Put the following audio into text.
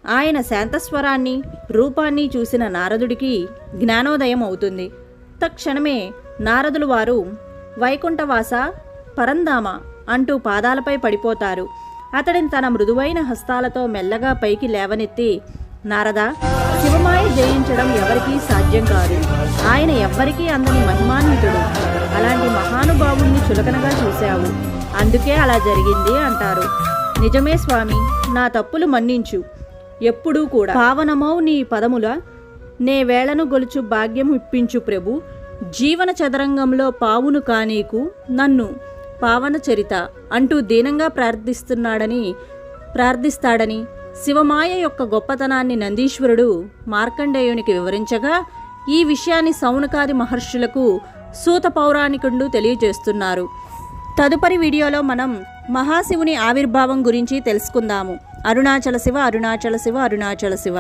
ఆయన శాంతస్వరాన్ని రూపాన్ని చూసిన నారదుడికి జ్ఞానోదయం అవుతుంది. తక్షణమే నారదులు వారు వైకుంఠవాస పరంధామ అంటూ పాదాలపై పడిపోతారు. అతడిని తన మృదువైన హస్తాలతో మెల్లగా పైకి లేవనెత్తి, నారద, శివమాయ జయించడం ఎవరికీ సాధ్యం కాదు. ఆయన ఎవ్వరికీ అందని మహిమాన్వితుడు. అలాంటి మహానుభావుణ్ణి చులకనగా చూశావు, అందుకే అలా జరిగింది అంటారు. నిజమే స్వామి, నా తప్పులు మన్నించు. ఎప్పుడూ కూడా పావనమౌ నీ పదముల నే వేళను గొలుచు భాగ్యం ఇప్పించు ప్రభు. జీవన చదరంగంలో పావును కానీకు నన్ను పావన చరిత అంటూ దీనంగా ప్రార్థిస్తాడని శివమాయ యొక్క గొప్పతనాన్ని నందీశ్వరుడు మార్కండేయునికి వివరించగా, ఈ విషయాన్ని సౌనకాది మహర్షులకు సూత పౌరాణికుడు తెలియజేస్తున్నారు. తదుపరి వీడియోలో మనం మహాశివుని ఆవిర్భావం గురించి తెలుసుకుందాము. అరుణాచల శివ, అరుణాచల శివ, అరుణాచల శివ.